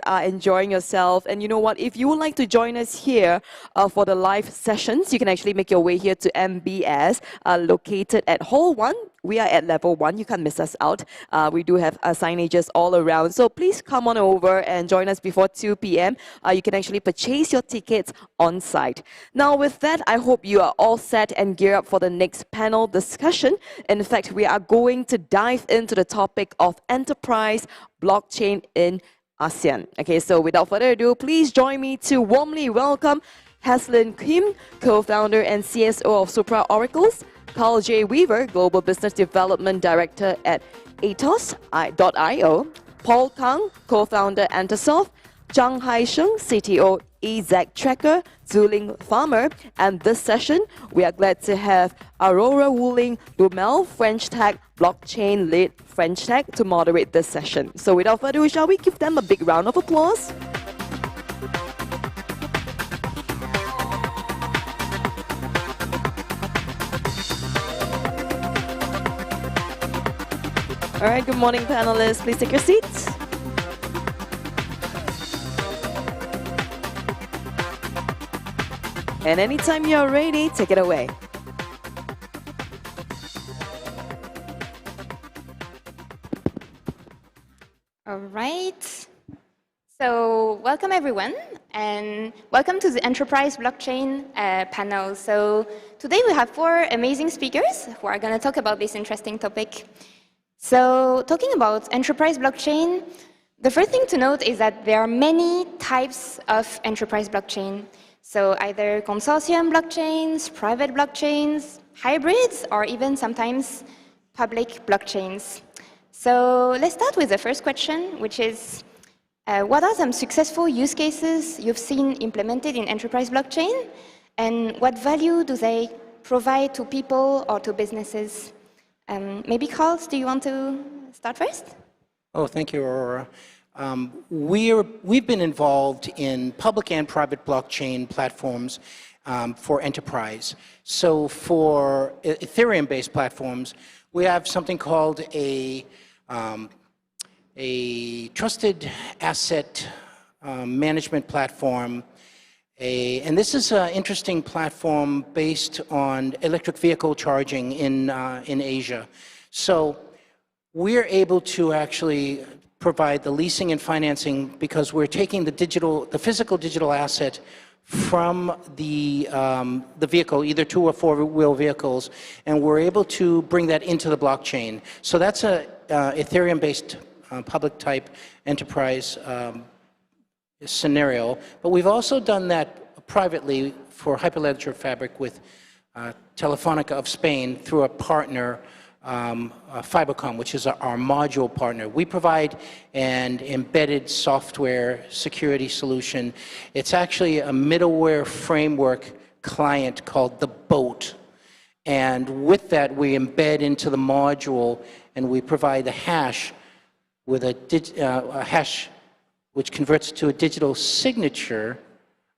are enjoying yourself. And you know what, if you would like to join us here for the live sessions, you can actually make your way here to MBS, located at Hall 1. We are at level 1. You can't miss us out. We do have signages all around. So please come on over and join us before 2 p.m. You can actually purchase your tickets on site. Now with that, I hope you are all set and geared up for the next panel discussion. In fact, we are going to dive into the topic of enterprise blockchain in ASEAN. Okay, so without further ado, please join me to warmly welcome Haslin Kim, co-founder and CSO of Supra Oracles, Karl J. Weaver, Global Business Development Director at Atos.io, Paul Kang, co-founder Antasoft, Zhang Haisheng, CTO EZAC Tracker, Zuling Farmer, and this session we are glad to have Aurora Wuling Dumel, French Tech Blockchain Lead French Tech, to moderate this session. So without further ado, shall we give them a big round of applause? All right, good morning, panelists. Please take your seats. And anytime you're ready, take it away. All right. So welcome, everyone, and welcome to the Enterprise Blockchain panel. So today we have 4 amazing speakers who are going to talk about this interesting topic. So talking about enterprise blockchain, the first thing to note is that there are many types of enterprise blockchain. So either consortium blockchains, private blockchains, hybrids, or even sometimes public blockchains. So let's start with the first question, which is, what are some successful use cases you've seen implemented in enterprise blockchain? And what value do they provide to people or to businesses? Maybe Karl, do you want to start first? Oh, thank you, Aurora. We've been involved in public and private blockchain platforms for enterprise. So for Ethereum-based platforms, we have something called a trusted asset management platform. And this is an interesting platform based on electric vehicle charging in Asia. So we're able to actually provide the leasing and financing because we're taking the physical digital asset from the vehicle, either 2- or 4-wheel vehicles, and we're able to bring that into the blockchain. So that's a Ethereum-based public type enterprise scenario. But we've also done that privately for Hyperledger Fabric with Telefonica of Spain through a partner, Fibercom, which is our module partner. We provide an embedded software security solution. It's actually a middleware framework client called the Boat. And with that, we embed into the module and we provide a hash with a hash which converts to a digital signature,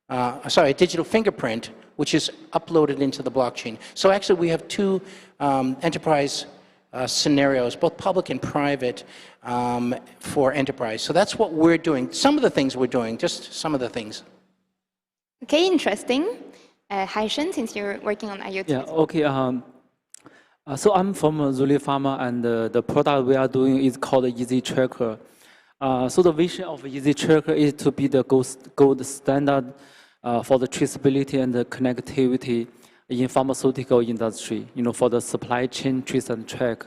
a digital fingerprint, which is uploaded into the blockchain. So actually we have 2 enterprise scenarios, both public and private, for enterprise. So that's what we're doing. Some of the things we're doing, just some of the things. Okay, interesting. Haishen, since you're working on IoT. Yeah, okay. So I'm from Zuling Pharma, and the product we are doing is called Easy Tracker. So the vision of Easy Tracker is to be the gold standard for the traceability and the connectivity in pharmaceutical industry, for the supply chain trace and track.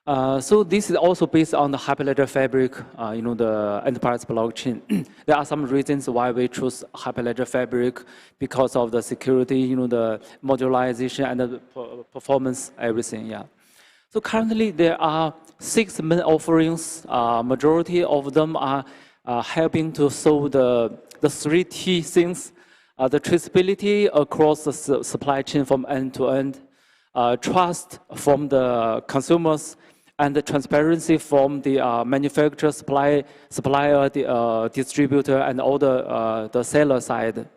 So this is also based on the Hyperledger Fabric, the enterprise blockchain. There are some reasons why we choose Hyperledger Fabric because of the security, the modularization and the performance, everything, yeah. So currently there are 6 main offerings. Majority of them are helping to solve the 3 key things. The traceability across the supply chain from end to end, trust from the consumers, and the transparency from the manufacturer, supplier, the distributor, and all the seller side.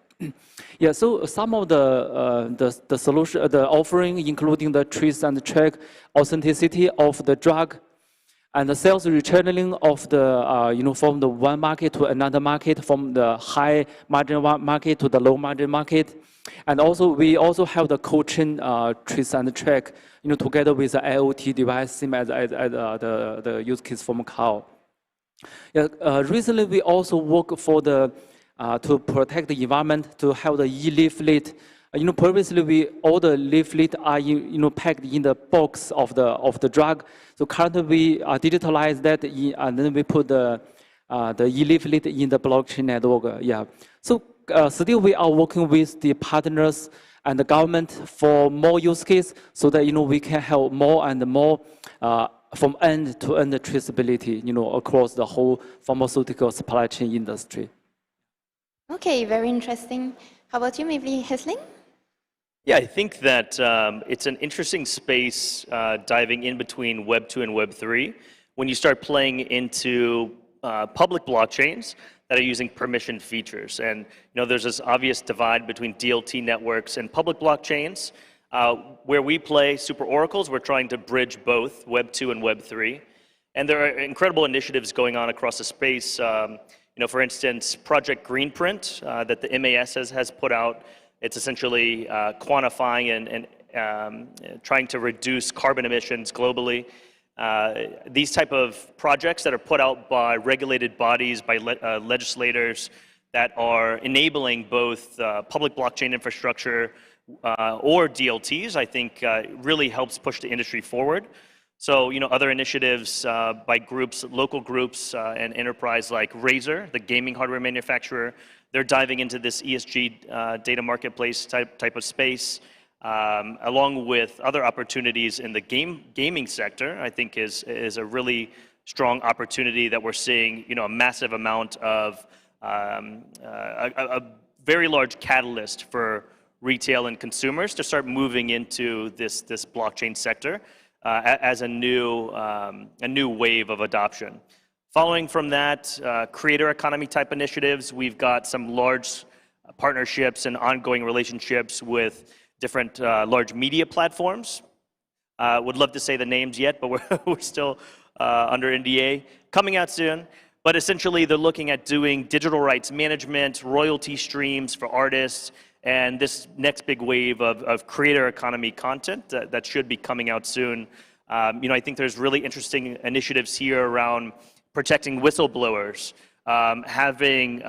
Yeah, so some of the solution, the offering, including the trace and track authenticity of the drug, and the sales rechanneling of the, from the one market to another market, from the high margin market to the low margin market. And also, we also have the coaching trace and track, together with the IoT device, same as the use case from Karl. Yeah, recently, we also work for to protect the environment, to have the e-leaflet. Previously, all the leaflet are packed in the box of the drug. So currently, we digitalize that, and then we put the e-leaflet in the blockchain network. Yeah. So still, we are working with the partners and the government for more use case, so that we can have more and more from end-to-end traceability, across the whole pharmaceutical supply chain industry. Okay, very interesting. How about you, maybe Hesling? Yeah, I think that it's an interesting space diving in between Web 2 and Web 3 when you start playing into public blockchains that are using permission features. And there's this obvious divide between DLT networks and public blockchains. Where we play Super Oracles, we're trying to bridge both Web 2 and Web 3. And there are incredible initiatives going on across the space. For instance, Project Greenprint that the MAS has put out. It's essentially quantifying and trying to reduce carbon emissions globally. These type of projects that are put out by regulated bodies, by legislators that are enabling both public blockchain infrastructure or DLTs, I think really helps push the industry forward. So, other initiatives by groups, local groups and enterprise like Razer, the gaming hardware manufacturer, they're diving into this ESG data marketplace type of space, along with other opportunities in the gaming sector. I think is a really strong opportunity that we're seeing, a massive amount of, a very large catalyst for retail and consumers to start moving into this blockchain sector as a new wave of adoption. Following from that, creator economy type initiatives, we've got some large partnerships and ongoing relationships with different large media platforms. Would love to say the names yet, but we're still under NDA. Coming out soon. But essentially, they're looking at doing digital rights management, royalty streams for artists, and this next big wave of creator economy content that should be coming out soon. I think there's really interesting initiatives here around protecting whistleblowers, having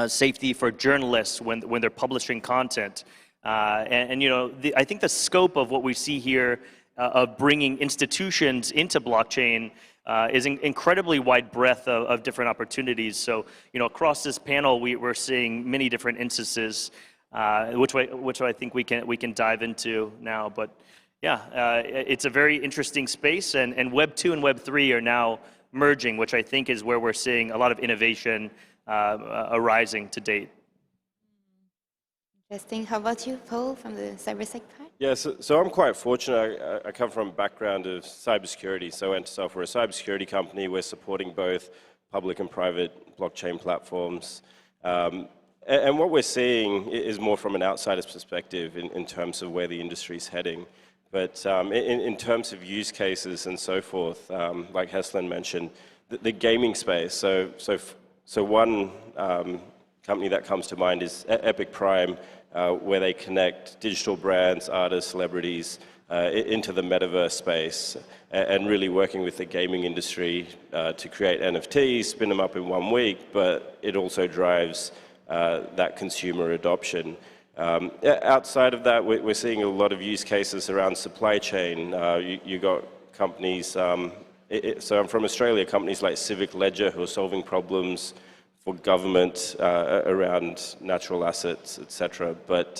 safety for journalists when they're publishing content. I think the scope of what we see here of bringing institutions into blockchain is an incredibly wide breadth of different opportunities. So, across this panel, we're seeing many different instances, which I think we can dive into now. But yeah, it's a very interesting space, and Web 2 and Web 3 are now merging, which I think is where we're seeing a lot of innovation arising to date. Interesting. How about you, Paul, from the cybersec part? Yeah, so I'm quite fortunate. I come from a background of cybersecurity. So Entersoft, we're a cybersecurity company. We're supporting both public and private blockchain platforms. And what we're seeing is more from an outsider's perspective in terms of where the industry is heading. But in terms of use cases and so forth, like Heslin mentioned, the gaming space. So one company that comes to mind is Epic Prime, where they connect digital brands, artists, celebrities into the metaverse space, and really working with the gaming industry to create NFTs, spin them up in 1 week, but it also drives that consumer adoption. Outside of that, we're seeing a lot of use cases around supply chain. You got companies, so I'm from Australia, companies like Civic Ledger who are solving problems for government around natural assets, etc. But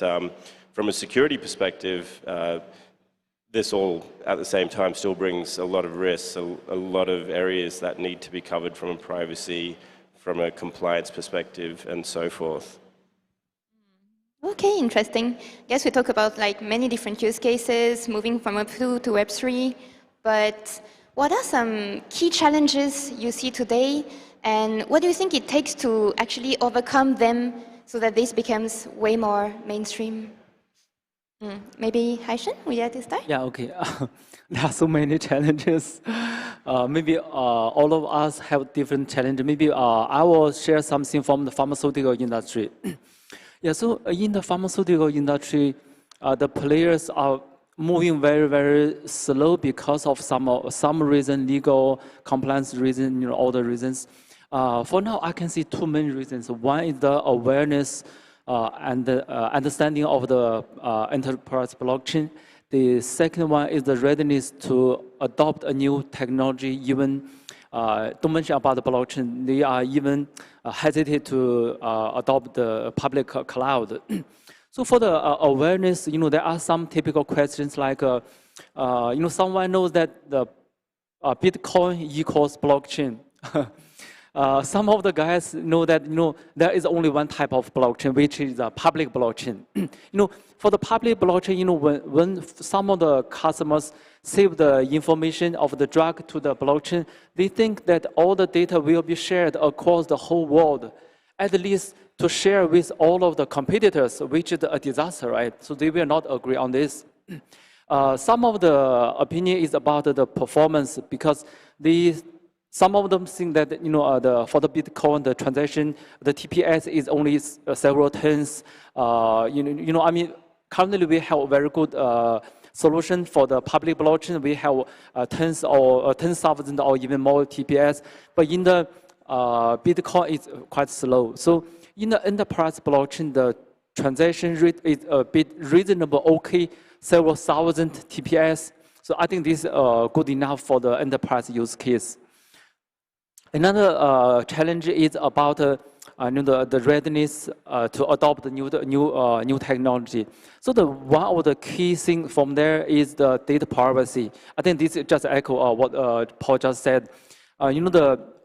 from a security perspective, this all at the same time still brings a lot of risks, a lot of areas that need to be covered from a privacy, from a compliance perspective, and so forth. Okay, interesting. Yes, we talk about like many different use cases, moving from Web 2 to Web 3, but what are some key challenges you see today, and what do you think it takes to actually overcome them so that this becomes way more mainstream? Maybe Haishan, would you like to start? Yeah, okay. There are so many challenges. Maybe all of us have different challenges. Maybe I will share something from the pharmaceutical industry. Yeah, so in the pharmaceutical industry, the players are moving very, very slow because of some reason, legal compliance reason, all the reasons. For now, I can see two main reasons. One is the awareness and the understanding of the enterprise blockchain. The second one is the readiness to adopt a new technology. Even don't mention about the blockchain, they are even hesitate to adopt the public cloud. So for the awareness, there are some typical questions like, someone knows that the Bitcoin equals blockchain. Some of the guys know that there is only one type of blockchain, which is a public blockchain. For the public blockchain, when some of the customers save the information of the drug to the blockchain, they think that all the data will be shared across the whole world, at least to share with all of the competitors, which is a disaster, right? So they will not agree on this. Some of the opinion is about the performance because some of them think that for the Bitcoin, the transaction, the TPS is only several tens. I mean, currently we have a very good solution for the public blockchain. We have tens or 10,000 or even more TPS, but in the Bitcoin it's quite slow. So in the enterprise blockchain, the transaction rate is a bit reasonable, okay, several thousand TPS. So I think this is good enough for the enterprise use case. Another challenge is about the readiness to adopt the new technology. So one of the key things from there is the data privacy. I think this just echo what Paul just said.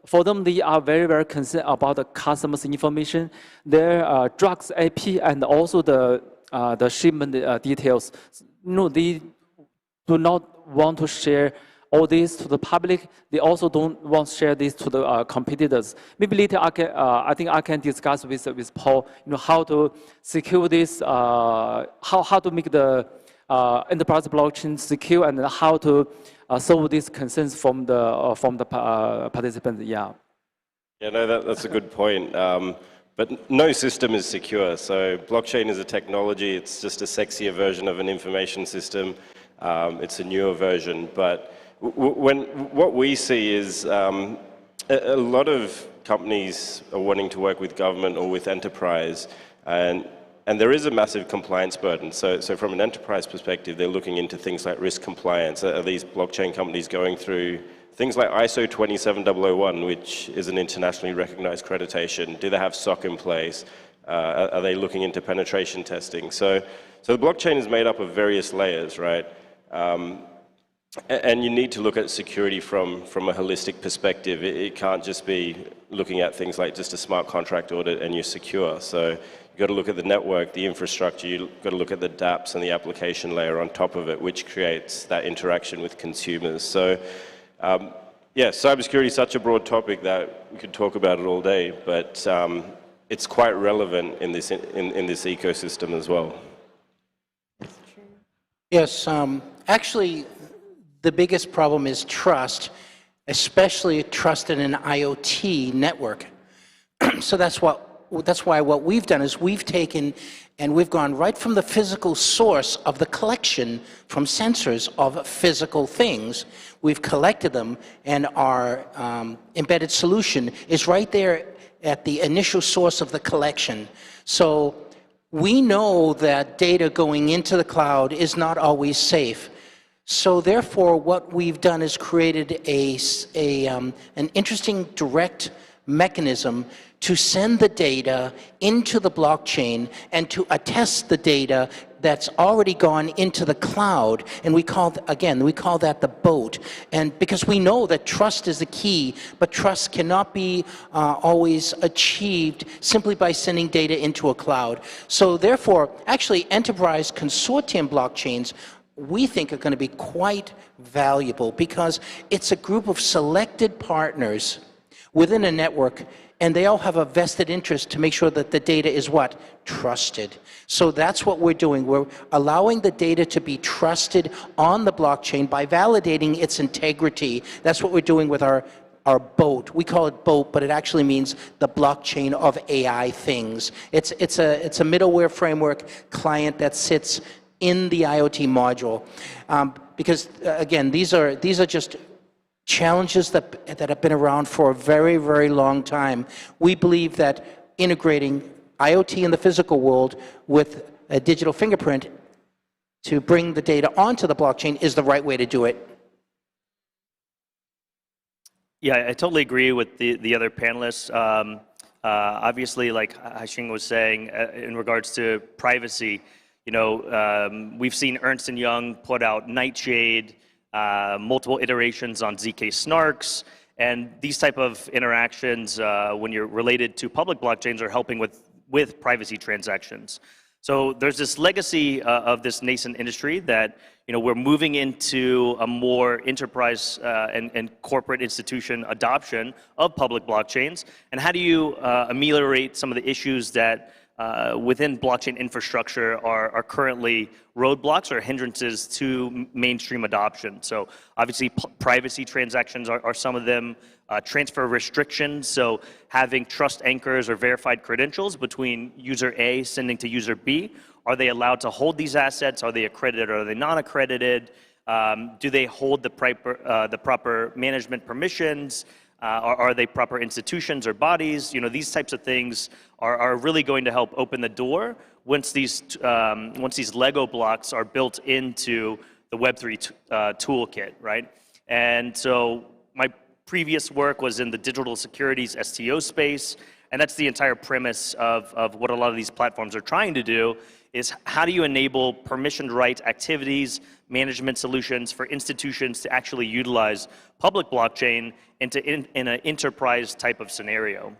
For them, they are very, very concerned about the customer's information, their drugs IP, and also the shipment details. They do not want to share all this to the public. They also don't want to share this to the competitors. Maybe later I think I can discuss with Paul, how to secure this, how to make the enterprise blockchain secure, and how to solve these concerns from the participants. Yeah. Yeah, no, that's a good point. But no system is secure. So blockchain is a technology. It's just a sexier version of an information system. It's a newer version, but what we see is a lot of companies are wanting to work with government or with enterprise, and there is a massive compliance burden. So from an enterprise perspective, they're looking into things like risk compliance. Are these blockchain companies going through things like ISO 27001, which is an internationally recognized accreditation? Do they have SOC in place? Are they looking into penetration testing? So the blockchain is made up of various layers, right? And you need to look at security from a holistic perspective. It can't just be looking at things like just a smart contract audit and you're secure. So you've got to look at the network, the infrastructure, you've got to look at the dApps and the application layer on top of it, which creates that interaction with consumers. So yeah, cybersecurity is such a broad topic that we could talk about it all day, but it's quite relevant in this ecosystem as well. Yes, actually, the biggest problem is trust, especially trust in an IoT network. So that's why what we've done is we've taken and we've gone right from the physical source of the collection from sensors of physical things. We've collected them, and our embedded solution is right there at the initial source of the collection. So we know that data going into the cloud is not always safe. So therefore, what we've done is created an interesting direct mechanism to send the data into the blockchain and to attest the data that's already gone into the cloud. And we call that the boat. And because we know that trust is the key, but trust cannot be always achieved simply by sending data into a cloud. So therefore, actually, enterprise consortium blockchains we think are going to be quite valuable because it's a group of selected partners within a network, and they all have a vested interest to make sure that the data is what? Trusted. So that's what we're doing. We're allowing the data to be trusted on the blockchain by validating its integrity. That's what we're doing with our boat. We call it boat, but it actually means the blockchain of AI things. It's a middleware framework client that sits in the IoT module. Because again, these are just challenges that have been around for a very, very long time. We believe that integrating IoT in the physical world with a digital fingerprint to bring the data onto the blockchain is the right way to do it. Yeah, I totally agree with the other panelists. Obviously, like Haixing was saying, in regards to privacy, we've seen Ernst & Young put out Nightshade, multiple iterations on ZK snarks, and these type of interactions, when you're related to public blockchains, are helping with privacy transactions. So there's this legacy of this nascent industry that we're moving into a more enterprise and corporate institution adoption of public blockchains. And how do you ameliorate some of the issues that within blockchain infrastructure are currently roadblocks or hindrances to mainstream adoption? So obviously privacy transactions are some of them, transfer restrictions, so having trust anchors or verified credentials between user A sending to user B. Are they allowed to hold these assets? Are they accredited or are they not accredited? Do they hold the proper management permissions? Are they proper institutions or bodies? These types of things are really going to help open the door once these Lego blocks are built into the Web3 toolkit, right? And so my previous work was in the digital securities STO space, and that's the entire premise of what a lot of these platforms are trying to do, is how do you enable permissioned right activities, management solutions for institutions to actually utilize public blockchain in an enterprise type of scenario.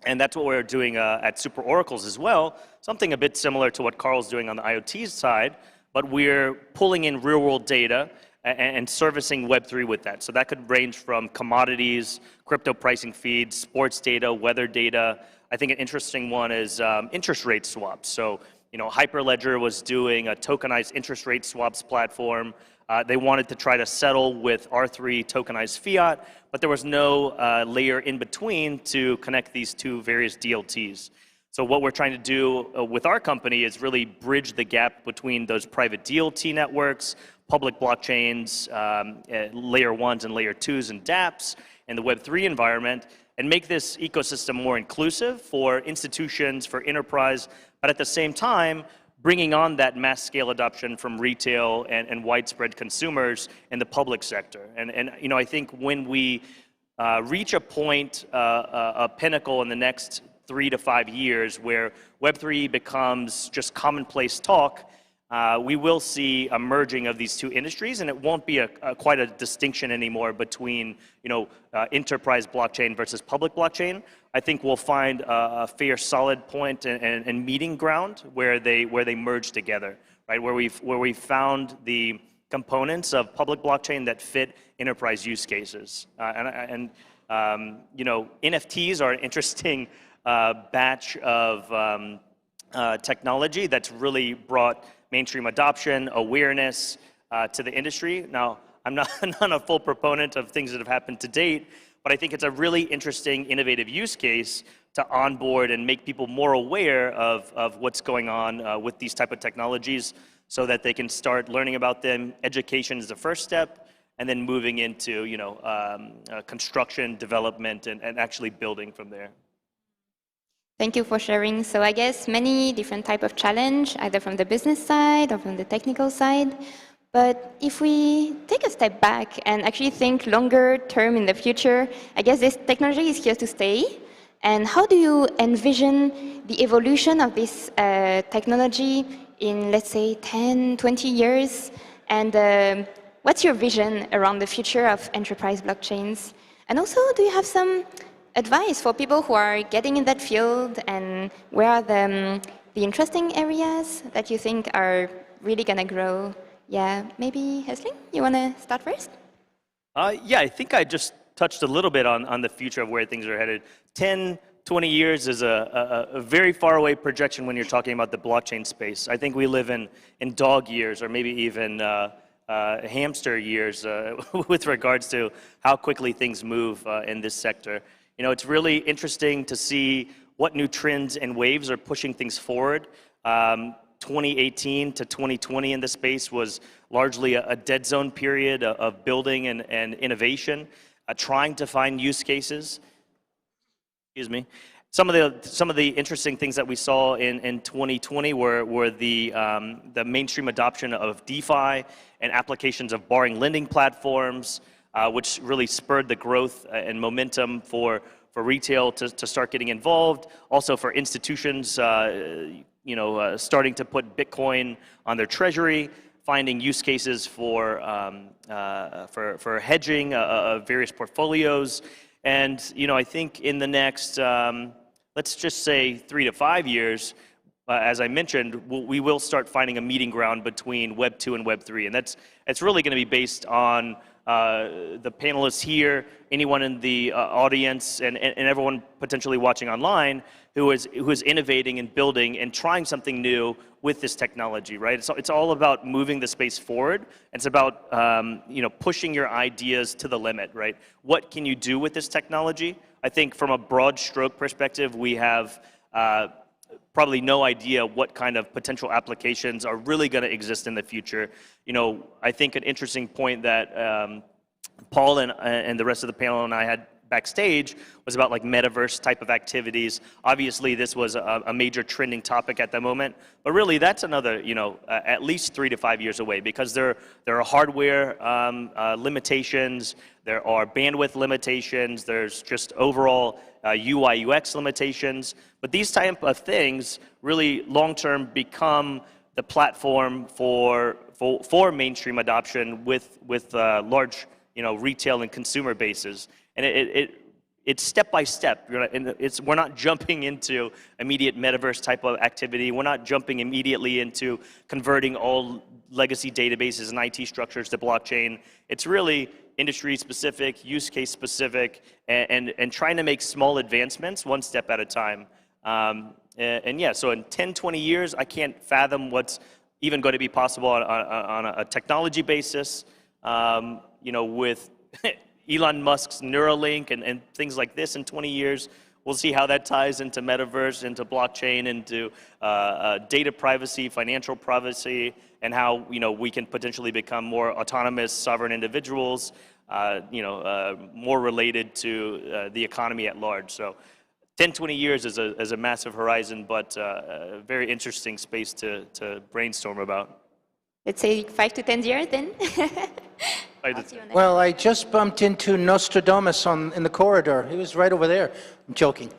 And that's what we're doing at Super Oracles as well, something a bit similar to what Karl's doing on the IoT side, but we're pulling in real-world data and servicing Web3 with that. So that could range from commodities, crypto pricing feeds, sports data, weather data. I think an interesting one is interest rate swaps. So Hyperledger was doing a tokenized interest rate swaps platform. They wanted to try to settle with R3 tokenized fiat, but there was no layer in between to connect these two various DLTs. So what we're trying to do with our company is really bridge the gap between those private DLT networks, public blockchains, layer 1s and layer 2s and dApps, and the Web3 environment, and make this ecosystem more inclusive for institutions, for enterprise, but at the same time, bringing on that mass scale adoption from retail and widespread consumers in the public sector. And I think when we reach a point, a pinnacle in the next 3 to 5 years where Web3 becomes just commonplace talk, we will see a merging of these two industries, and it won't be quite a distinction anymore between enterprise blockchain versus public blockchain. I think we'll find a fair, solid point and meeting ground where they merge together, right? Where we found the components of public blockchain that fit enterprise use cases, NFTs are an interesting batch of technology that's really brought mainstream adoption, awareness to the industry. Now, I'm not a full proponent of things that have happened to date, but I think it's a really interesting, innovative use case to onboard and make people more aware of what's going on with these type of technologies so that they can start learning about them. Education is the first step, and then moving into construction, development, and actually building from there. Thank you for sharing. So I guess many different type of challenge, either from the business side or from the technical side. But if we take a step back and actually think longer term in the future, I guess this technology is here to stay. And how do you envision the evolution of this technology in, let's say, 10, 20 years? And what's your vision around the future of enterprise blockchains? And also, do you have some advice for people who are getting in that field, and where are the interesting areas that you think are really going to grow? Yeah, maybe Haixing, you want to start first? Yeah, I think I just touched a little bit on the future of where things are headed. 10, 20 years is a very far away projection when you're talking about the blockchain space. I think we live in dog years, or maybe even hamster years with regards to how quickly things move in this sector. You know, it's really interesting to see what new trends and waves are pushing things forward. 2018 to 2020 in the space was largely a dead zone period of building and innovation, trying to find use cases. Excuse me. Some of the interesting things that we saw in 2020 were the mainstream adoption of DeFi and applications of borrowing lending platforms, which really spurred the growth and momentum for retail to start getting involved. Also for institutions, starting to put Bitcoin on their treasury, finding use cases for hedging of various portfolios. And I think in the next, let's just say 3 to 5 years, as I mentioned, we will start finding a meeting ground between Web 2 and Web 3. And it's really going to be based on the panelists here, anyone in the audience, and everyone potentially watching online who is innovating and building and trying something new with this technology, right? It's all about moving the space forward. It's about pushing your ideas to the limit, right? What can you do with this technology? I think from a broad stroke perspective, we have probably no idea what kind of potential applications are really going to exist in the future. I think an interesting point that Paul and the rest of the panel and I had backstage was about like metaverse type of activities. Obviously, this was a major trending topic at the moment, but really that's another, at least 3 to 5 years away, because there are hardware limitations, there are bandwidth limitations, there's just overall UI UX limitations. But these type of things really long-term become the platform for mainstream adoption with large retail and consumer bases. And it's step by step. We're not jumping into immediate metaverse type of activity. We're not jumping immediately into converting all legacy databases and IT structures to blockchain. It's really industry specific, use case specific, and trying to make small advancements one step at a time. And yeah, so in 10, 20 years, I can't fathom what's even going to be possible on a technology basis, with Elon Musk's Neuralink and things like this in 20 years. We'll see how that ties into metaverse, into blockchain, into data privacy, financial privacy, and how we can potentially become more autonomous, sovereign individuals, more related to the economy at large. So 10, 20 years is a massive horizon, but a very interesting space to brainstorm about. Let's say 5 to 10 years then. Well, I just bumped into Nostradamus in the corridor. He was right over there. I'm joking.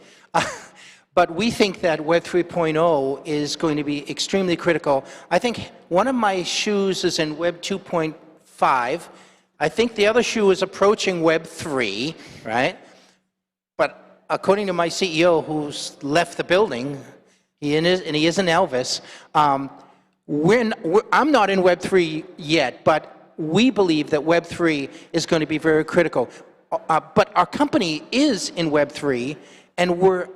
But we think that Web 3.0 is going to be extremely critical. I think one of my shoes is in Web 2.5. I think the other shoe is approaching Web 3, right? But according to my CEO, who's left the building, he is an Elvis, I'm not in Web 3 yet, but we believe that Web 3 is going to be very critical. But our company is in Web 3, and we're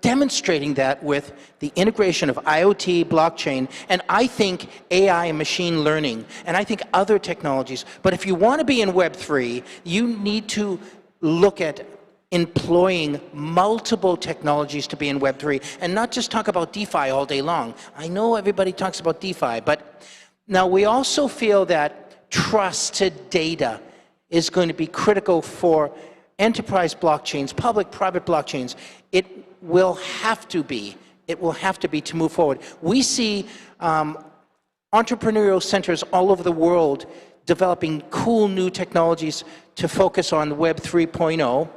demonstrating that with the integration of IoT, blockchain, and I think AI and machine learning, and I think other technologies. But if you want to be in Web 3, you need to look at employing multiple technologies to be in Web 3, and not just talk about DeFi all day long. I know everybody talks about DeFi, but now we also feel that trusted data is going to be critical for enterprise blockchains, public-private blockchains. It will have to be to move forward. We see entrepreneurial centers all over the world developing cool new technologies to focus on Web 3.0.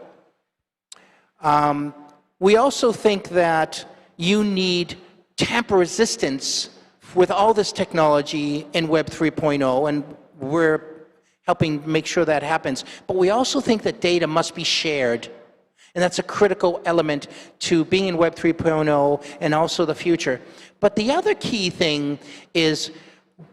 We also think that you need tamper resistance with all this technology in Web 3.0, and we're helping make sure that happens. But we also think that data must be shared, and that's a critical element to being in Web 3.0 and also the future. But the other key thing is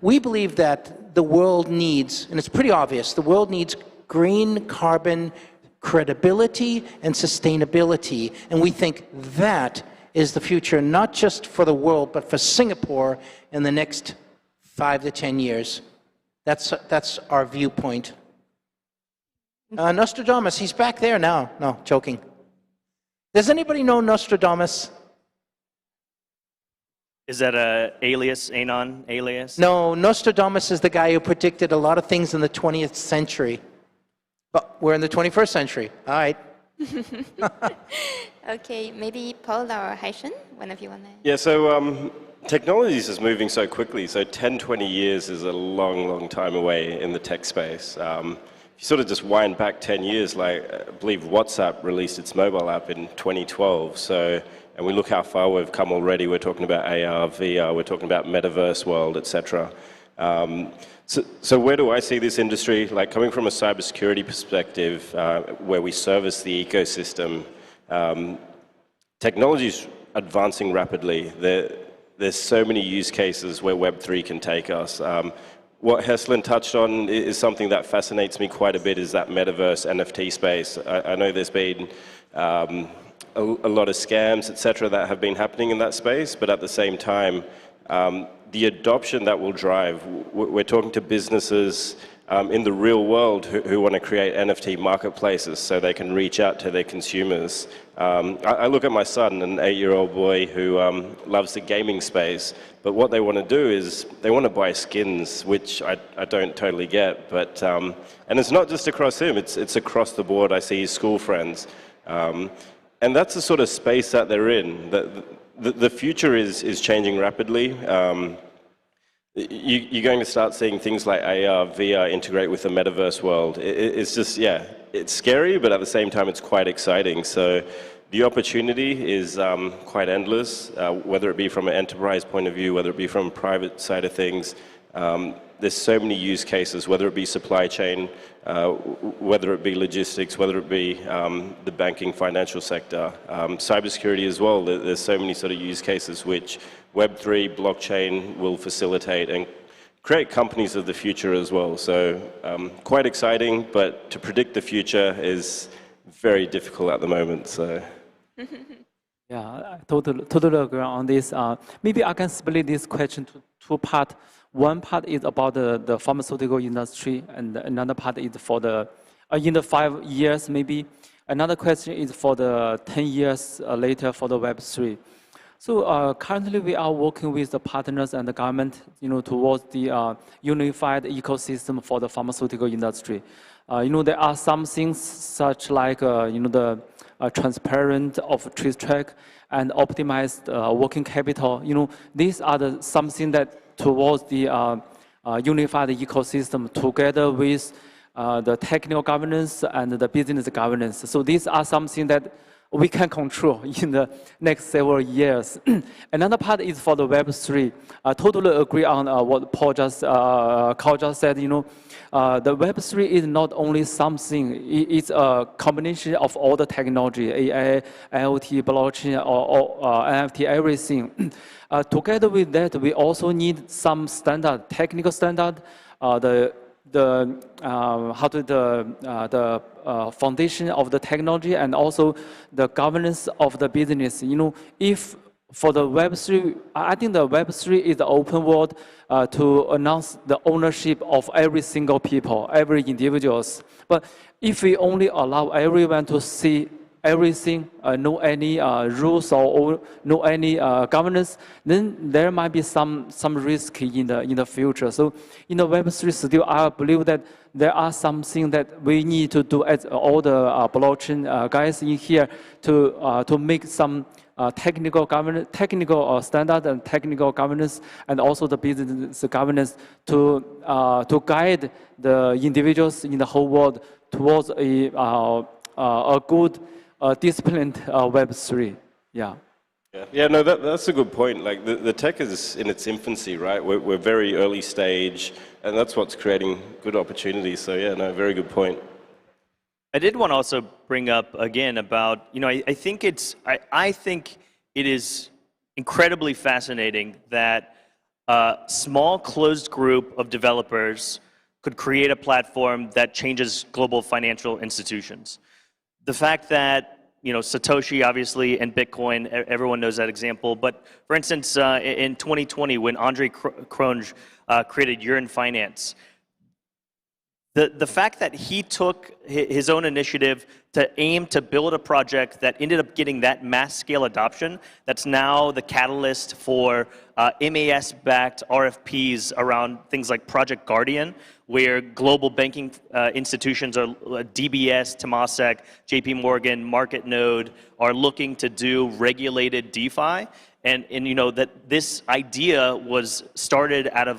we believe that the world needs, and it's pretty obvious, the world needs green carbon credibility and sustainability. And we think that is the future, not just for the world, but for Singapore in the next 5 to 10 years. That's our viewpoint. Nostradamus, he's back there now. No, joking. Does anybody know Nostradamus? Is that a alias, anon alias? No, Nostradamus is the guy who predicted a lot of things in the 20th century. But we're in the 21st century. All right. Okay, maybe Paul or Haishan, one of you want to... Yeah, so technology is moving so quickly. So 10, 20 years is a long, long time away in the tech space. If you sort of just wind back 10 years, like I believe WhatsApp released its mobile app in 2012. So, and we look how far we've come already. We're talking about AR, VR, we're talking about metaverse world, etc. So where do I see this industry? Like coming from a cybersecurity perspective, where we service the ecosystem, technology is advancing rapidly. There's so many use cases where Web3 can take us. What Heslin touched on is something that fascinates me quite a bit, is that metaverse NFT space. I know there's been a lot of scams, etc., that have been happening in that space, but at the same time, the adoption that will drive, we're talking to businesses in the real world who want to create NFT marketplaces so they can reach out to their consumers. I look at my son, an 8-year-old boy who loves the gaming space, but what they want to do is they want to buy skins, which I don't totally get. But and it's not just across him; it's across the board. I see his school friends, and that's the sort of space that they're in. The future is changing rapidly. You're going to start seeing things like AR, VR integrate with the metaverse world. It's just, yeah, it's scary, but at the same time, it's quite exciting. So the opportunity is quite endless, whether it be from an enterprise point of view, whether it be from a private side of things. There's so many use cases, whether it be supply chain, whether it be logistics, whether it be the banking, financial sector, cybersecurity as well. There's so many sort of use cases which Web3, blockchain will facilitate and create companies of the future as well. So quite exciting, but to predict the future is very difficult at the moment. So. Yeah, I totally agree on this. Maybe I can split this question to two parts. One part is about the pharmaceutical industry, and another part is for the in the 5 years maybe. Another question is for the 10 years later for the Web3. So currently we are working with the partners and the government, towards the unified ecosystem for the pharmaceutical industry. There are some things such like the transparent of trace track and optimized working capital. These are something that towards the unified ecosystem together with the technical governance and the business governance. So these are something that we can control in the next several years. Another part is for the Web3. I totally agree on what Karl just said. The Web3 is not only something, it's a combination of all the technology, AI, IoT, blockchain, or NFT, everything. Together with that, we also need some standard, technical standard, the foundation of the technology and also the governance of the business. If for the Web3, I think the Web3 is the open world to announce the ownership of every single people, every individuals. But if we only allow everyone to see everything, know any rules or know any governance, then there might be some risk in the future. So in the Web3 still, I believe that there are some things that we need to do as all the blockchain guys in here to make some technical governance, technical standard and technical governance, and also the business governance to guide the individuals in the whole world towards a good disciplined Web3. Yeah. Yeah, no, that's a good point. Like the tech is in its infancy, right? We're very early stage, and that's what's creating good opportunities. So yeah, no, very good point. I did want to also bring up again about, I think it is incredibly fascinating that a small closed group of developers could create a platform that changes global financial institutions. The fact that Satoshi, obviously, and Bitcoin, everyone knows that example. But for instance, in 2020, when Andre Cronje created Yearn Finance, the fact that he took his own initiative to aim to build a project that ended up getting that mass scale adoption, that's now the catalyst for MAS-backed RFPs around things like Project Guardian, where global banking institutions are DBS, Temasek, JP Morgan, MarketNode are looking to do regulated DeFi. And that this idea was started out of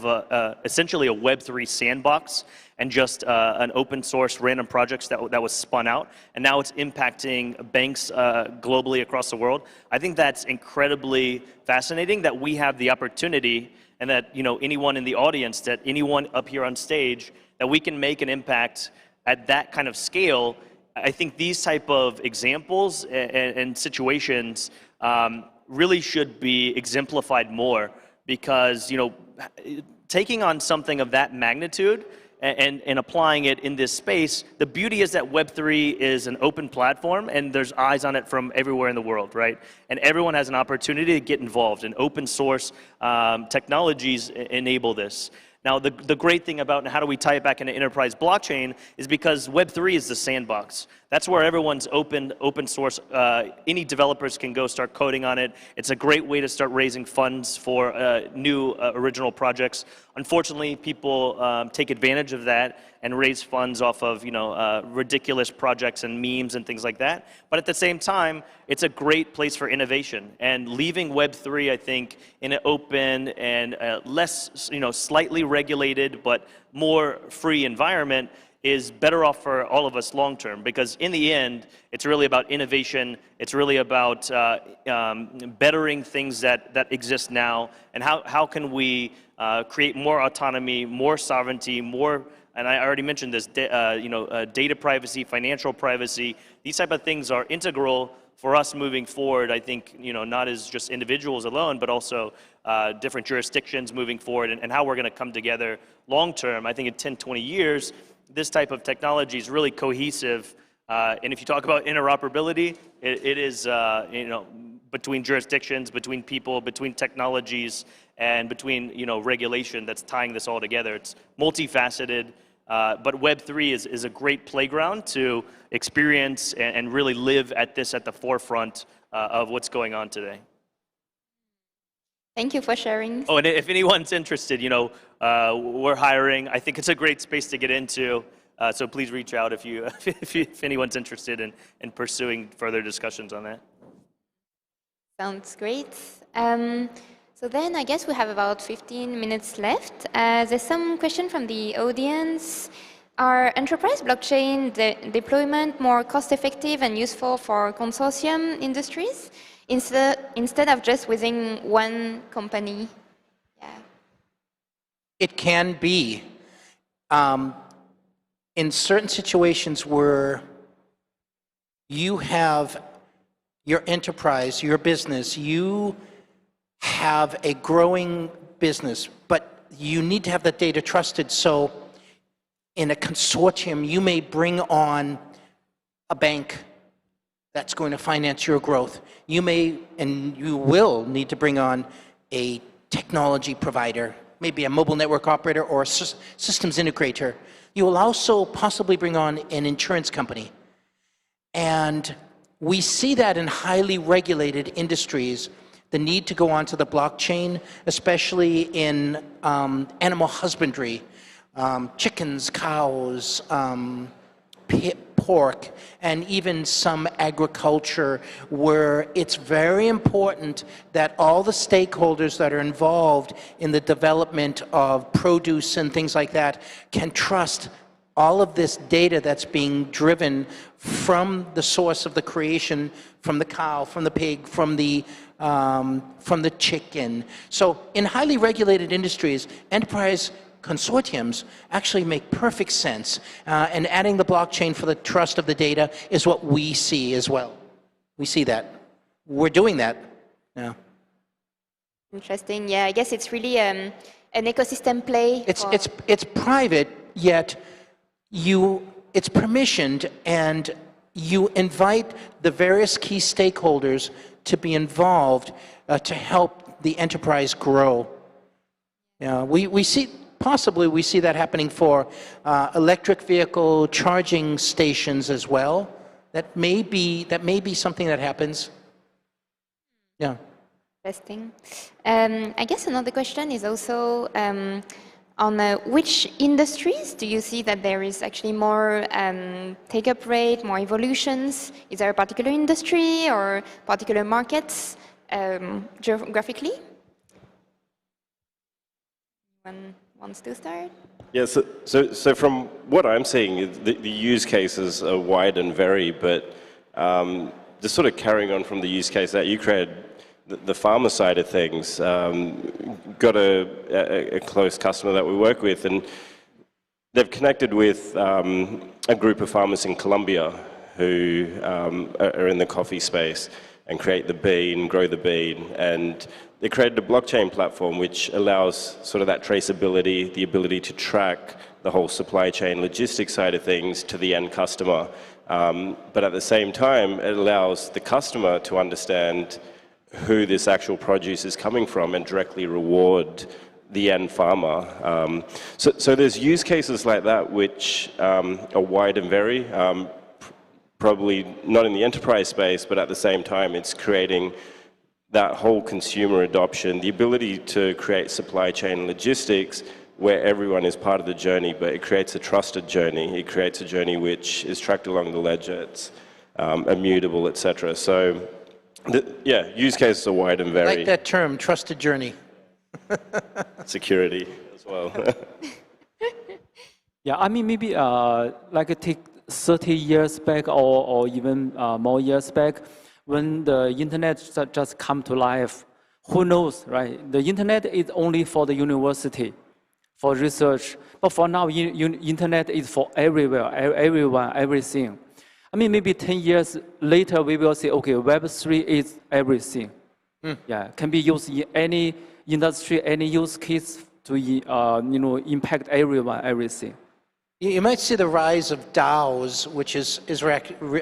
essentially a Web3 sandbox and just an open source random projects that was spun out. And now it's impacting banks globally across the world. I think that's incredibly fascinating that we have the opportunity and that anyone in the audience, that anyone up here on stage, that we can make an impact at that kind of scale. I think these type of examples and situations really should be exemplified more, because taking on something of that magnitude and applying it in this space, the beauty is that Web3 is an open platform and there's eyes on it from everywhere in the world, right? And everyone has an opportunity to get involved, and open source technologies enable this. Now, the great thing about, and how do we tie it back into enterprise blockchain, is because Web3 is the sandbox. That's where everyone's open source. Any developers can go start coding on it. It's a great way to start raising funds for new original projects. Unfortunately, people take advantage of that and raise funds off of ridiculous projects and memes and things like that. But at the same time, it's a great place for innovation. And leaving Web3, I think, in an open and less, slightly regulated but more free environment is better off for all of us long term, because in the end, it's really about innovation. It's really about bettering things that exist now, and how can we create more autonomy, more sovereignty, more. And I already mentioned this, data privacy, financial privacy. These type of things are integral for us moving forward. I think, not as just individuals alone, but also different jurisdictions moving forward, and how we're going to come together long term. I think in 10, 20 years, this type of technology is really cohesive. And if you talk about interoperability, it is, between jurisdictions, between people, between technologies, and between, regulation that's tying this all together. It's multifaceted. But Web3 is a great playground to experience and really live at the forefront of what's going on today. Thank you for sharing. Oh, and if anyone's interested, we're hiring. I think it's a great space to get into. So please reach out if anyone's interested in pursuing further discussions on that. Sounds great. So then I guess we have about 15 minutes left. There's some question from the audience. Are enterprise blockchain deployment more cost-effective and useful for consortium industries instead of just within one company? Yeah. It can be. In certain situations where you have your enterprise, your business, you have a growing business, but you need to have that data trusted. So in a consortium, you may bring on a bank that's going to finance your growth. You may, and you will need to bring on a technology provider, maybe a mobile network operator or a systems integrator. You will also possibly bring on an insurance company. And we see that in highly regulated industries, the need to go onto the blockchain, especially in animal husbandry, chickens, cows, pork, and even some agriculture, where it's very important that all the stakeholders that are involved in the development of produce and things like that can trust all of this data that's being driven from the source of the creation, from the cow, from the pig, from the chicken. So in highly regulated industries, enterprise consortiums actually make perfect sense. And adding the blockchain for the trust of the data is what we see as well. We see that. We're doing that now. Interesting. Yeah, I guess it's really an ecosystem play. It's private. yet it's permissioned, and you invite the various key stakeholders to be involved to help the enterprise grow. We see that happening for electric vehicle charging stations as well. That may be something that happens. Yeah. Interesting. I guess another question is also on which industries do you see that there is actually more take-up rate, more evolutions? Is there a particular industry or particular markets geographically? Anyone wants to start? Yeah, so from what I'm seeing, the use cases are wide and vary, but just sort of carrying on from the use case that you created, the pharma side of things, got a close customer that we work with, and they've connected with a group of farmers in Colombia who are in the coffee space and create the bean, grow the bean, and they created a blockchain platform which allows sort of that traceability, the ability to track the whole supply chain logistics side of things to the end customer. But at the same time, it allows the customer to understand who this actual produce is coming from and directly reward the end farmer. So there's use cases like that which are wide and vary, probably not in the enterprise space, but at the same time it's creating that whole consumer adoption, the ability to create supply chain logistics where everyone is part of the journey, but it creates a trusted journey. It creates a journey which is tracked along the ledger, it's immutable, etc. So yeah, use cases are wide and varied. I like that term, trusted journey. Security as well. Yeah, I mean, maybe like take 30 years back or even more years back, when the internet just come to life, who knows, right? The internet is only for the university, for research. But for now, internet is for everywhere, everyone, everything. I mean, maybe 10 years later, we will say, okay, Web3 is everything. Yeah, can be used in any industry, any use case to impact everyone, everything. You might see the rise of DAOs, which is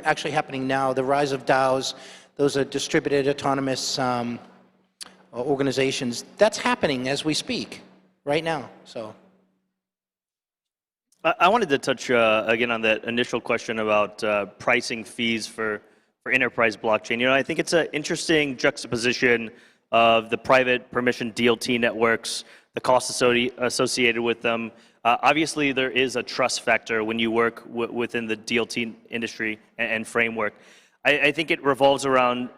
actually happening now. The rise of DAOs, those are distributed autonomous organizations. That's happening as we speak right now. So. I wanted to touch again on that initial question about pricing fees for enterprise blockchain. You know, I think it's an interesting juxtaposition of the private permission DLT networks, the costs associated with them. Obviously, there is a trust factor when you work within the DLT industry and framework. I think it revolves around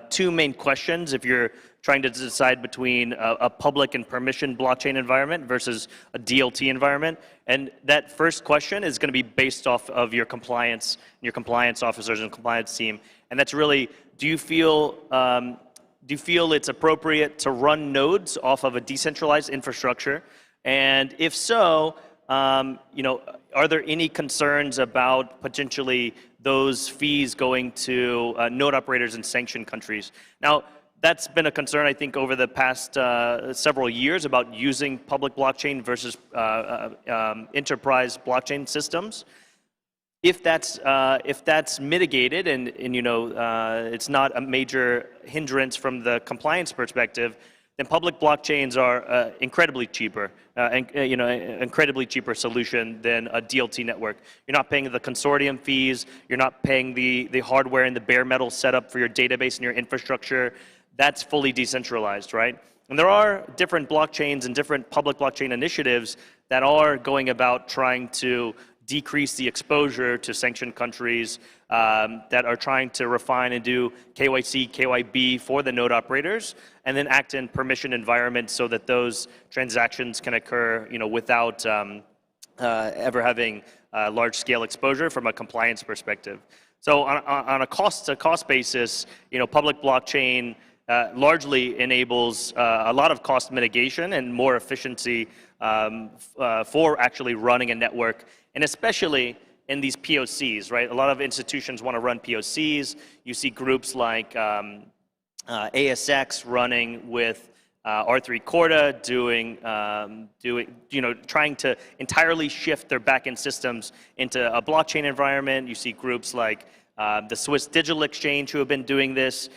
two main questions if you're trying to decide between a public and permission blockchain environment versus a DLT environment. And that first question is going to be based off of your compliance officers and compliance team. And that's really, do you feel it's appropriate to run nodes off of a decentralized infrastructure? And if so, are there any concerns about potentially those fees going to node operators in sanctioned countries? Now, that's been a concern, I think, over the past several years about using public blockchain versus enterprise blockchain systems. If that's mitigated and it's not a major hindrance from the compliance perspective, then public blockchains are incredibly cheaper, incredibly cheaper solution than a DLT network. You're not paying the consortium fees. You're not paying the hardware and the bare metal setup for your database and your infrastructure. That's fully decentralized, right? And there are different blockchains and different public blockchain initiatives that are going about trying to decrease the exposure to sanctioned countries, that are trying to refine and do KYC, KYB for the node operators, and then act in permission environments so that those transactions can occur, without ever having large-scale exposure from a compliance perspective. So on a cost-to-cost basis, public blockchain largely enables a lot of cost mitigation and more efficiency for actually running a network, and especially in these POCs, right? A lot of institutions want to run POCs. You see groups like ASX running with R3 Corda, trying to entirely shift their backend systems into a blockchain environment. You see groups like the Swiss Digital Exchange who have been doing this,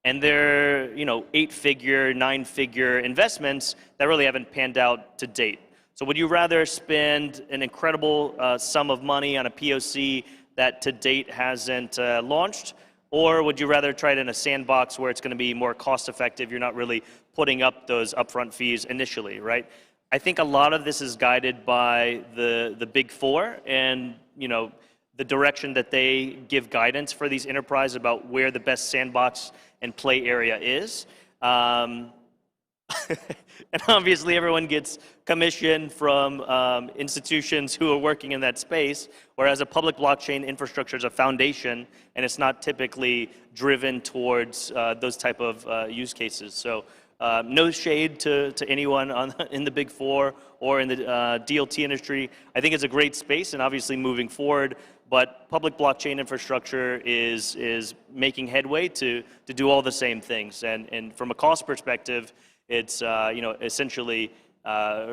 and they're 8-figure, 9-figure investments that really haven't panned out to date. So would you rather spend an incredible sum of money on a POC that to date hasn't launched, or would you rather try it in a sandbox where it's going to be more cost effective? You're not really putting up those upfront fees initially, right? I think a lot of this is guided by the big four and the direction that they give guidance for these enterprises about where the best sandbox and play area is. And obviously everyone gets commission from institutions who are working in that space, whereas a public blockchain infrastructure is a foundation and it's not typically driven towards those type of use cases. So no shade to anyone in the big four or in the DLT industry. I think it's a great space and obviously moving forward, but public blockchain infrastructure is making headway to do all the same things. And from a cost perspective, it's essentially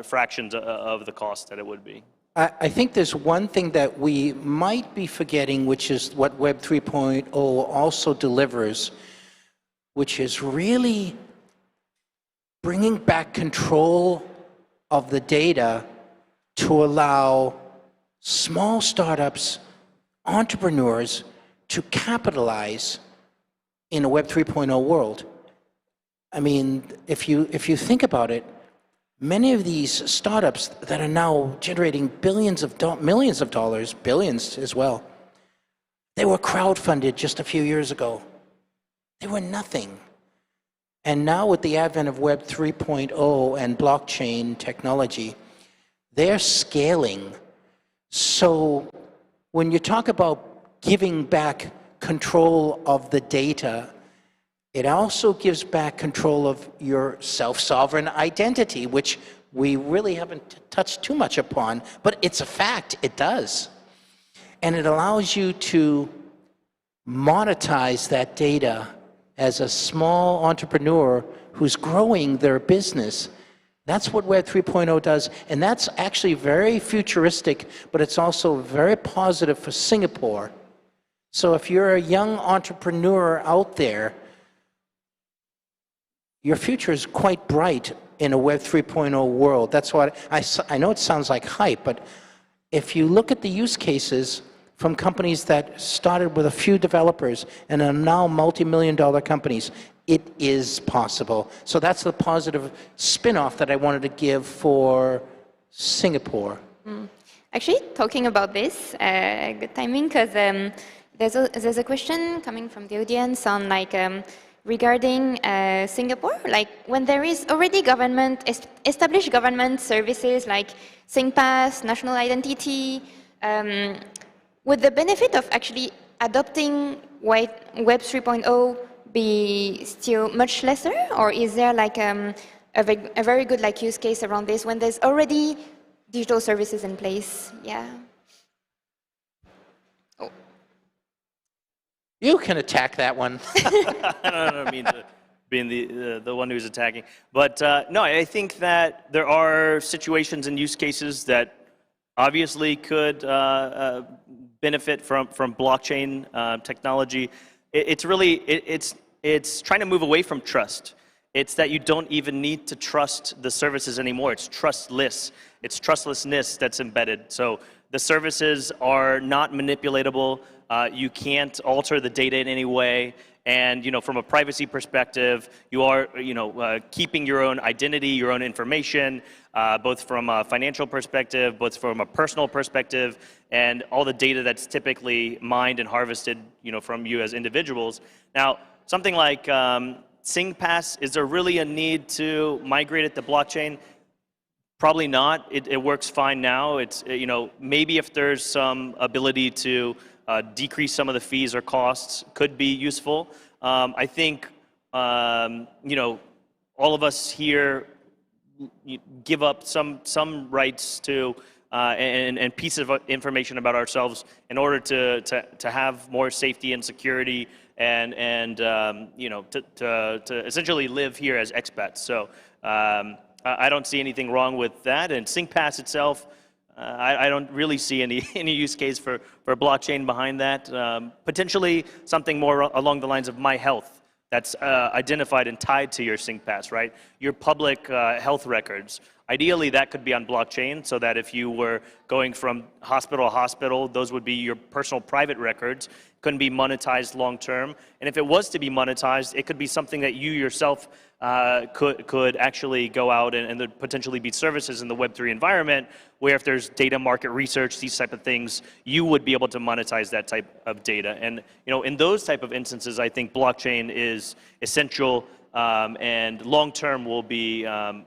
fractions of the cost that it would be. I think there's one thing that we might be forgetting, which is what Web 3.0 also delivers, which is really bringing back control of the data to allow small startups, entrepreneurs to capitalize in a Web 3.0 world. I mean, if you think about it, many of these startups that are now generating millions of dollars, billions as well, they were crowdfunded just a few years ago. They were nothing. And now with the advent of Web 3.0 and blockchain technology, they're scaling. So when you talk about giving back control of the data, it also gives back control of your self-sovereign identity, which we really haven't touched too much upon, but it's a fact, it does. And it allows you to monetize that data as a small entrepreneur who's growing their business. That's what Web 3.0 does, and that's actually very futuristic, but it's also very positive for Singapore. So if you're a young entrepreneur out there, your future is quite bright in a Web 3.0 world. That's what I know it sounds like hype, but if you look at the use cases from companies that started with a few developers and are now multi-million-dollar companies, it is possible. So that's the positive spin-off that I wanted to give for Singapore. Actually, talking about this, good timing, because there's a question coming from the audience on regarding Singapore, like when there is already established government services like SingPass, national identity, would the benefit of actually adopting Web 3.0 be still much lesser, or is there like a very good use case around this when there's already digital services in place? Yeah. Oh. You can attack that one. I don't mean to being the one who's attacking, but no, I think that there are situations and use cases that obviously could benefit from blockchain technology. It's trying to move away from trust. It's that you don't even need to trust the services anymore. It's trustless. It's trustlessness that's embedded. So the services are not manipulatable. You can't alter the data in any way. And from a privacy perspective, you are keeping your own identity, your own information, both from a financial perspective, both from a personal perspective, and all the data that's typically mined and harvested from you as individuals. Now, something like SingPass, is there really a need to migrate it to blockchain? Probably not. It works fine now. It's maybe if there's some ability to decrease some of the fees or costs could be useful. I think all of us here give up some rights to and pieces of information about ourselves in order to have more safety and security and to essentially live here as expats. So I don't see anything wrong with that. And SyncPass itself, I don't really see any use case for a blockchain behind that. Potentially something more along the lines of my health that's identified and tied to your SyncPass, right? Your public health records. Ideally, that could be on blockchain so that if you were going from hospital to hospital, those would be your personal private records, couldn't be monetized long term. And if it was to be monetized, it could be something that you yourself could actually go out and there potentially be services in the Web3 environment where if there's data market research, these type of things, you would be able to monetize that type of data. And in those type of instances, I think blockchain is essential and long-term will be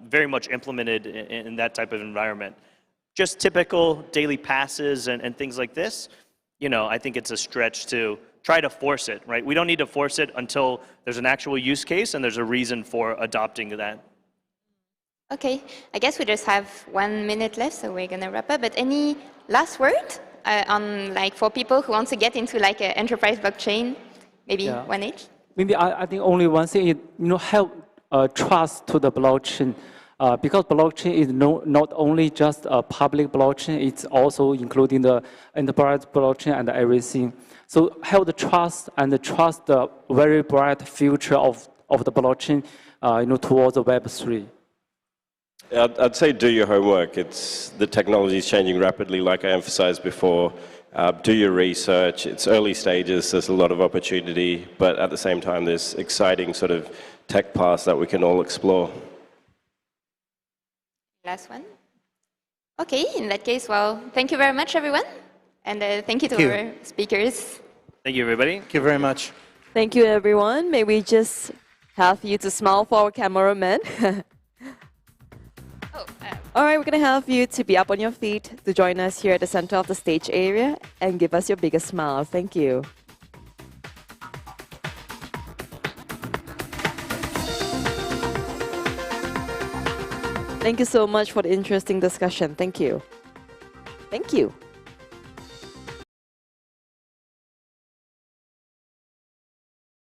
very much implemented in that type of environment. Just typical daily passes and things like this, I think it's a stretch to try to force it, right? We don't need to force it until there's an actual use case and there's a reason for adopting that. Okay, I guess we just have 1 minute left, so we're gonna wrap up. But any last word on for people who want to get into an enterprise blockchain, maybe one each? Maybe I think only one thing is, help trust to the blockchain. Because blockchain is not only just a public blockchain, it's also including the enterprise blockchain and everything. So help the trust and trust the very bright future of the blockchain, towards the Web3. I'd say do your homework. The technology is changing rapidly, like I emphasized before. Do your research. It's early stages. There's a lot of opportunity, but at the same time, there's exciting sort of tech paths that we can all explore. Last one. Okay, in that case, well, thank you very much, everyone. And thank you to our speakers. Thank you, everybody. Thank you very much. Thank you, everyone. May we just have you to smile for our cameraman. All right, we're going to have you to be up on your feet to join us here at the center of the stage area and give us your biggest smile. Thank you. Thank you so much for the interesting discussion. Thank you. Thank you.